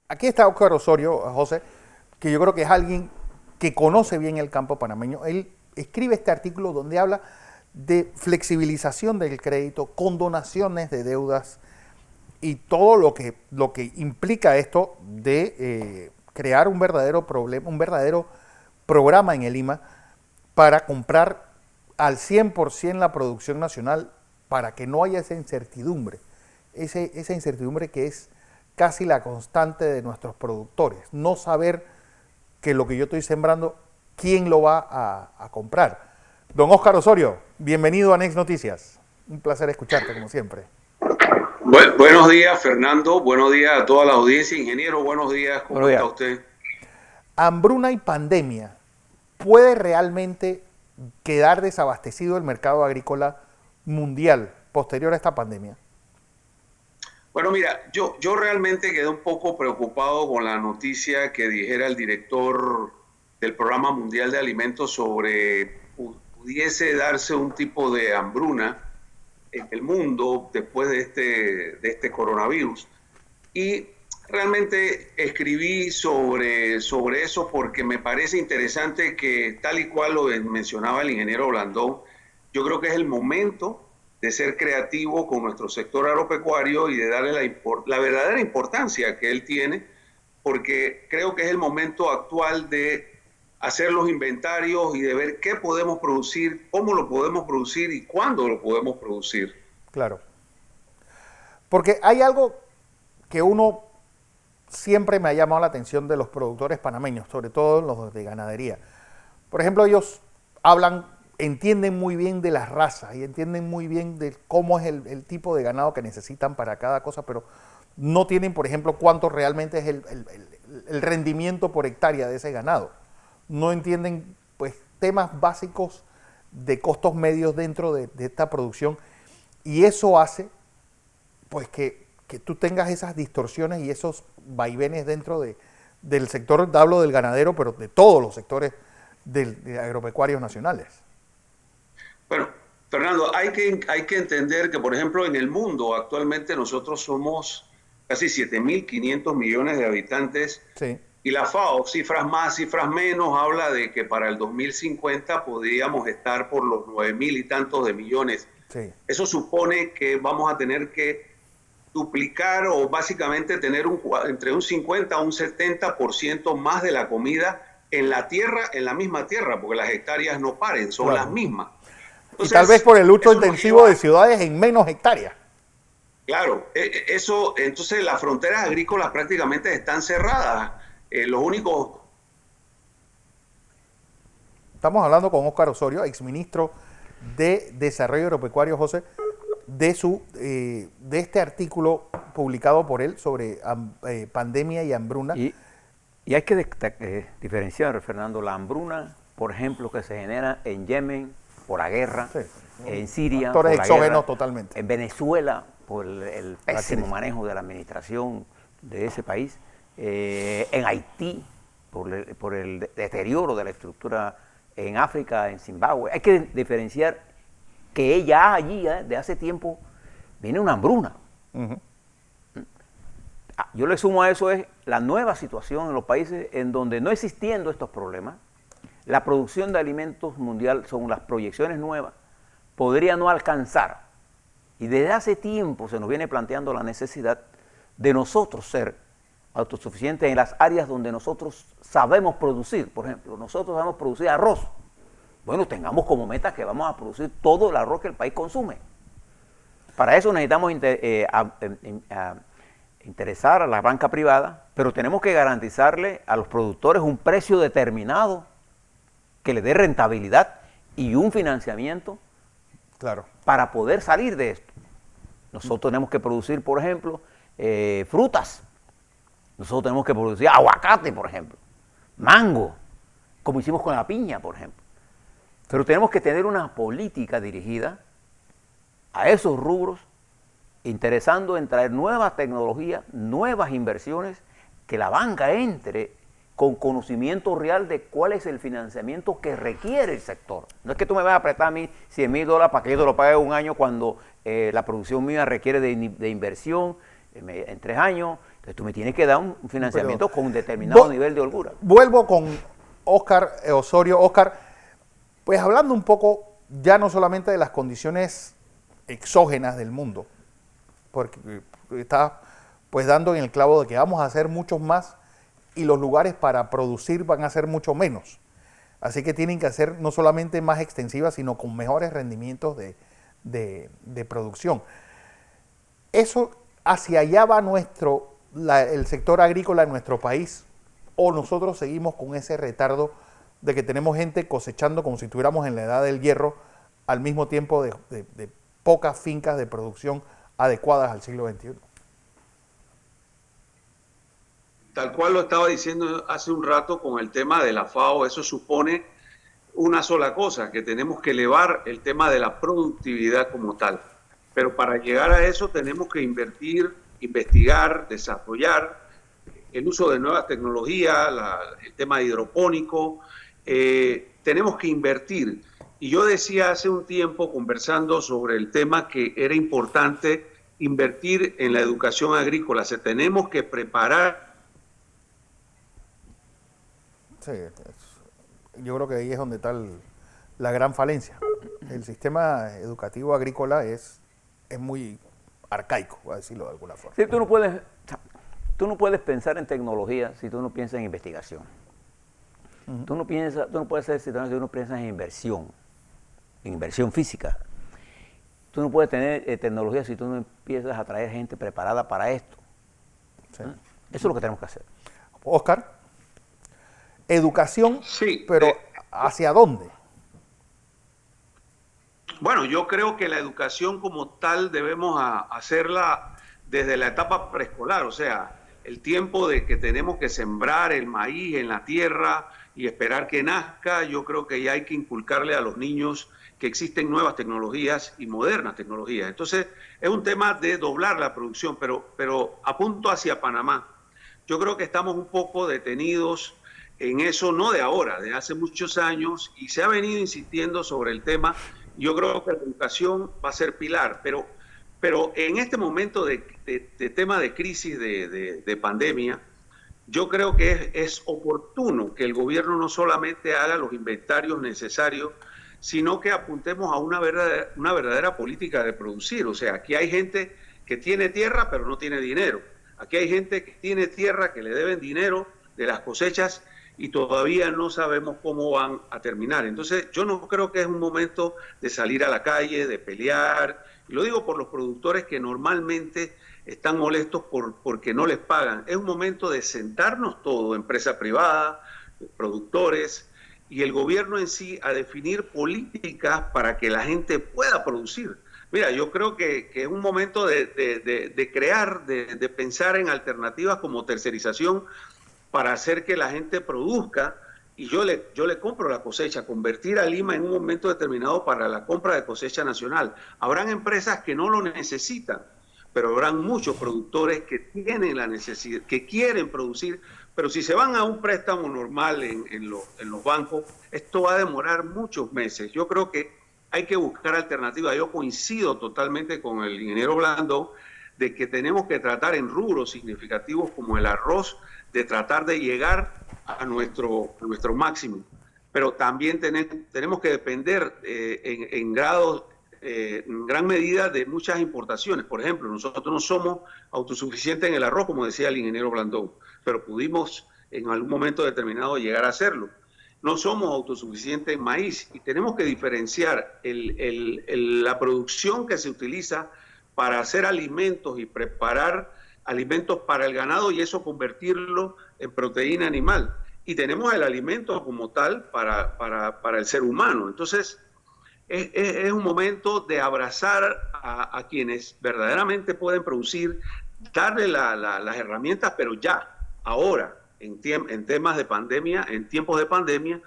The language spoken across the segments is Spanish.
aquí está Óscar Osorio, José, que yo creo que es alguien que conoce bien el campo panameño. Él escribe este artículo donde habla de flexibilización del crédito, condonaciones de deudas y todo lo que implica esto de crear un verdadero problema, un verdadero programa en el Lima para comprar al 100% la producción nacional para que no haya esa incertidumbre, esa incertidumbre que es casi la constante de nuestros productores, no saber que lo que yo estoy sembrando, quién lo va a comprar. Don Óscar Osorio, bienvenido a Next Noticias. Un placer escucharte, como siempre. Buenos días, Fernando. Buenos días a toda la audiencia. Ingeniero, buenos días. ¿Cómo está usted? Hambruna y pandemia. ¿Puede realmente quedar desabastecido el mercado agrícola mundial posterior a esta pandemia? Bueno, mira, yo realmente quedé un poco preocupado con la noticia que dijera el director del Programa Mundial de Alimentos sobre pudiese darse un tipo de hambruna en el mundo después de este coronavirus. Y realmente escribí sobre eso porque me parece interesante que, tal y cual lo mencionaba el ingeniero Blandón, yo creo que es el momento de ser creativo con nuestro sector agropecuario y de darle la verdadera importancia que él tiene, porque creo que es el momento actual de hacer los inventarios y de ver qué podemos producir, cómo lo podemos producir y cuándo lo podemos producir. Claro. Porque hay algo que uno siempre me ha llamado la atención de los productores panameños, sobre todo los de ganadería. Por ejemplo, ellos hablan, entienden muy bien de las razas y entienden muy bien de cómo es el tipo de ganado que necesitan para cada cosa, pero no tienen, por ejemplo, cuánto realmente es el rendimiento por hectárea de ese ganado. No entienden, pues, temas básicos de costos medios dentro de esta producción y eso hace, pues, que tú tengas esas distorsiones y esos vaivenes dentro del sector, hablo del ganadero, pero de todos los sectores de agropecuarios nacionales. Bueno, Fernando, hay que entender que, por ejemplo, en el mundo actualmente nosotros somos casi 7.500 millones de habitantes Sí. y la FAO, cifras más, cifras menos, habla de que para el 2050 podríamos estar por los 9.000 y tantos de millones. Sí. Eso supone que vamos a tener que duplicar o básicamente tener entre un 50 a un 70% más de la comida en la tierra, en la misma tierra, porque las hectáreas no paren, son las Claro. mismas. Y tal vez Entonces, por el uso eso nos intensivo lleva, de ciudades en menos hectáreas. claro, eso, entonces las fronteras agrícolas prácticamente están cerradas. Los únicos. Estamos hablando con Óscar Osorio, exministro de Desarrollo Agropecuario, José, de este artículo publicado por él sobre pandemia y hambruna. Y hay que diferenciar, Fernando, la hambruna, por ejemplo, que se genera en Yemen por la guerra, Sí. en Siria Factores por la exógenos guerra, totalmente. en Venezuela por el pésimo crisis. manejo de la administración de ese país, en Haití por el deterioro de la estructura, en África, en Zimbabue. Hay que diferenciar que ya allí, de hace tiempo, viene una hambruna. Yo le sumo a eso es la nueva situación en los países en donde no existiendo estos problemas, la producción de alimentos mundial, son las proyecciones nuevas, podría no alcanzar. Y desde hace tiempo se nos viene planteando la necesidad de nosotros ser autosuficientes en las áreas donde nosotros sabemos producir. Por ejemplo, nosotros sabemos producir arroz. Bueno, tengamos como meta que vamos a producir todo el arroz que el país consume. Para eso necesitamos interesar a la banca privada, pero tenemos que garantizarle a los productores un precio determinado que le dé rentabilidad y un financiamiento, claro, para poder salir de esto. Nosotros tenemos que producir, por ejemplo, frutas. Nosotros tenemos que producir aguacate, por ejemplo, mango, como hicimos con la piña, por ejemplo. Pero tenemos que tener una política dirigida a esos rubros, interesando en traer nuevas tecnologías, nuevas inversiones, que la banca entre con conocimiento real de cuál es el financiamiento que requiere el sector. No es que tú me vas a prestar a mí $100,000 para que yo te lo pague un año cuando la producción mía requiere de inversión en 3 años, Entonces tú me tienes que dar un financiamiento con un determinado nivel de holgura. Vuelvo con Óscar Osorio. Óscar, pues hablando un poco ya no solamente de las condiciones exógenas del mundo, porque está pues dando en el clavo de que vamos a hacer muchos más y los lugares para producir van a ser mucho menos. Así que tienen que hacer no solamente más extensivas, sino con mejores rendimientos de producción. Eso, hacia allá va el sector agrícola en nuestro país, o nosotros seguimos con ese retardo de que tenemos gente cosechando como si estuviéramos en la edad del hierro, al mismo tiempo de pocas fincas de producción adecuadas al siglo XXI. Tal cual lo estaba diciendo hace un rato con el tema de la FAO, eso supone una sola cosa, que tenemos que elevar el tema de la productividad como tal. Pero para llegar a eso tenemos que invertir, investigar, desarrollar el uso de nuevas tecnologías, el tema hidropónico. Tenemos que invertir. Y yo decía hace un tiempo, conversando sobre el tema, que era importante invertir en la educación agrícola. Tenemos que preparar. Sí, yo creo que ahí es donde está la gran falencia. El sistema educativo agrícola es muy arcaico, voy a decirlo de alguna forma. Sí, tú no puedes pensar en tecnología si tú no piensas en investigación. Tú no puedes ser ciudadano si tú no piensas en inversión física. Tú no puedes tener tecnología si tú no empiezas a traer gente preparada para esto. Sí. Eso es lo que tenemos que hacer. Óscar, educación, sí, pero ¿hacia dónde? Bueno, yo creo que la educación como tal debemos hacerla desde la etapa preescolar, o sea, el tiempo de que tenemos que sembrar el maíz en la tierra y esperar que nazca. Yo creo que ya hay que inculcarle a los niños que existen nuevas tecnologías y modernas tecnologías. Entonces, es un tema de doblar la producción, pero apunto hacia Panamá. Yo creo que estamos un poco detenidos en eso, no de ahora, de hace muchos años, y se ha venido insistiendo sobre el tema. Yo creo que la educación va a ser pilar, pero en este momento de tema de crisis de pandemia, yo creo que es oportuno que el gobierno no solamente haga los inventarios necesarios, sino que apuntemos a una verdadera política de producir. O sea, aquí hay gente que tiene tierra pero no tiene dinero. Aquí hay gente que tiene tierra que le deben dinero de las cosechas y todavía no sabemos cómo van a terminar. Entonces, yo no creo que es un momento de salir a la calle, de pelear. Y lo digo por los productores que normalmente están molestos porque no les pagan. Es un momento de sentarnos todos, empresa privada, productores, y el gobierno en sí, a definir políticas para que la gente pueda producir. Mira, yo creo que es un momento de crear, de pensar en alternativas como tercerización para hacer que la gente produzca, y yo le compro la cosecha, convertir a Lima en un momento determinado para la compra de cosecha nacional. Habrán empresas que no lo necesitan, pero habrán muchos productores que tienen la necesidad, que quieren producir, pero si se van a un préstamo normal en los bancos, esto va a demorar muchos meses. Yo creo que hay que buscar alternativas. Yo coincido totalmente con el ingeniero Blando de que tenemos que tratar en rubros significativos como el arroz, de tratar de llegar a nuestro máximo. Pero también tenemos que depender en gran medida de muchas importaciones. Por ejemplo, nosotros no somos autosuficientes en el arroz, como decía el ingeniero Blandón, pero pudimos en algún momento determinado llegar a hacerlo. No somos autosuficientes en maíz y tenemos que diferenciar la producción que se utiliza para hacer alimentos y preparar alimentos para el ganado y eso convertirlo en proteína animal. Y tenemos el alimento como tal para el ser humano. Entonces, es un momento de abrazar a quienes verdaderamente pueden producir, darle las herramientas, pero ya, ahora, en temas de pandemia, en tiempos de pandemia,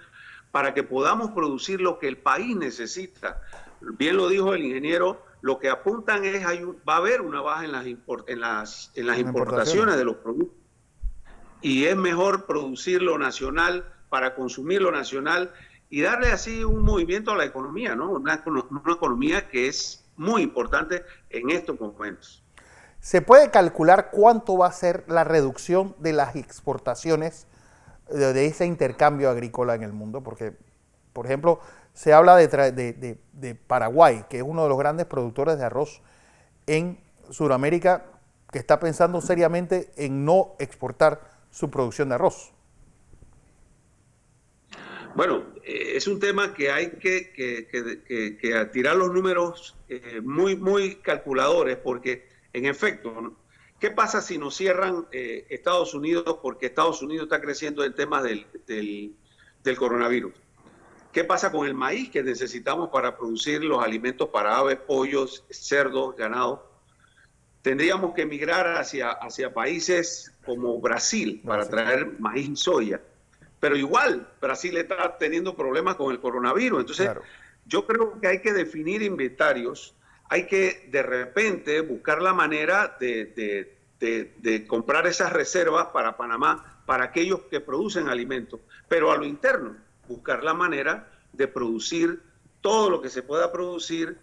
para que podamos producir lo que el país necesita. Bien lo dijo el ingeniero, lo que apuntan es va a haber una baja en las importaciones de los productos. Y es mejor producir lo nacional para consumir lo nacional y darle así un movimiento a la economía, ¿no? Una economía que es muy importante en estos momentos. ¿Se puede calcular cuánto va a ser la reducción de las exportaciones de ese intercambio agrícola en el mundo? Porque, por ejemplo, se habla de Paraguay, que es uno de los grandes productores de arroz en Sudamérica, que está pensando seriamente en no exportar su producción de arroz. Bueno, es un tema que hay que tirar los números muy calculadores, porque en efecto, ¿no? ¿Qué pasa si nos cierran Estados Unidos porque Estados Unidos está creciendo en temas del coronavirus? ¿Qué pasa con el maíz que necesitamos para producir los alimentos para aves, pollos, cerdos, ganado? Tendríamos que migrar hacia países como Brasil para traer maíz y soya. Pero igual, Brasil está teniendo problemas con el coronavirus. Entonces, claro, yo creo que hay que definir inventarios, hay que de repente buscar la manera de comprar esas reservas para Panamá, para aquellos que producen alimentos, pero a lo interno, buscar la manera de producir todo lo que se pueda producir,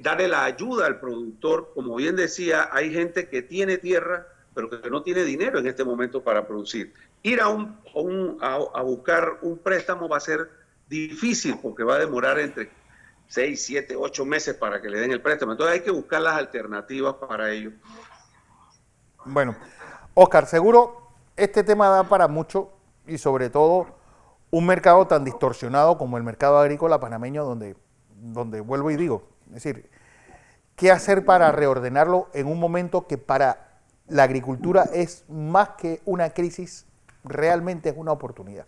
darle la ayuda al productor. Como bien decía, hay gente que tiene tierra, pero que no tiene dinero en este momento para producir. Ir a buscar un préstamo va a ser difícil porque va a demorar entre 6, 7, 8 meses para que le den el préstamo. Entonces hay que buscar las alternativas para ello. Bueno, Oscar, seguro este tema da para mucho y sobre todo un mercado tan distorsionado como el mercado agrícola panameño donde vuelvo y digo, es decir, ¿qué hacer para reordenarlo en un momento que para la agricultura es más que una crisis, realmente es una oportunidad?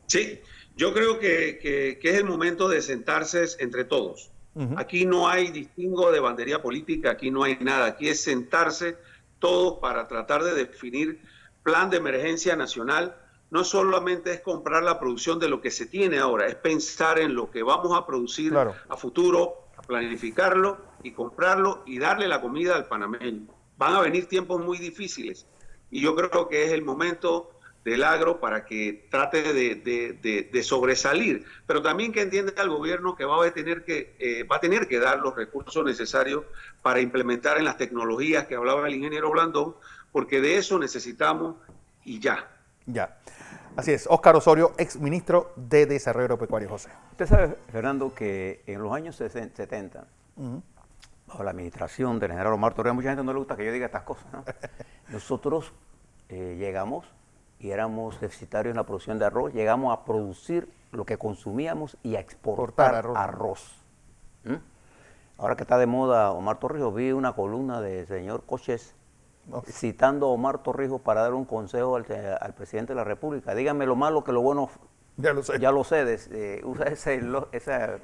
Sí, yo creo que es el momento de sentarse entre todos. Aquí no hay distingo de bandería política, aquí no hay nada. Aquí es sentarse todos para tratar de definir plan de emergencia nacional. No solamente es comprar la producción de lo que se tiene ahora, es pensar en lo que vamos a producir a futuro, a planificarlo y comprarlo y darle la comida al panameño. Van a venir tiempos muy difíciles y yo creo que es el momento del agro para que trate de sobresalir, pero también que entienda el gobierno que va a tener que dar los recursos necesarios para implementar en las tecnologías que hablaba el ingeniero Blandón, porque de eso necesitamos y ya. Ya. Así es, Óscar Osorio, ex ministro de Desarrollo Agropecuario. José. Usted sabe, Fernando, que en los años 70, bajo la administración del general Omar Torrijos, mucha gente no le gusta que yo diga estas cosas, ¿no? Nosotros llegamos y éramos deficitarios en la producción de arroz, llegamos a producir lo que consumíamos y a exportar arroz. Ahora que está de moda Omar Torrijos, vi una columna del señor Coches citando a Omar Torrijos para dar un consejo al presidente de la República. Dígame lo malo que lo bueno. Ya lo sé. Ya lo sé. Usa esa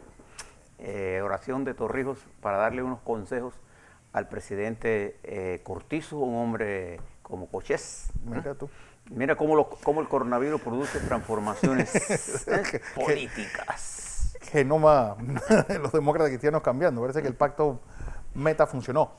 oración de Torrijos para darle unos consejos al presidente Cortizo, un hombre como Coches. Mira tú. Mira cómo el coronavirus produce transformaciones políticas. Genoma de los demócratas cristianos cambiando. Parece que el pacto Meta funcionó.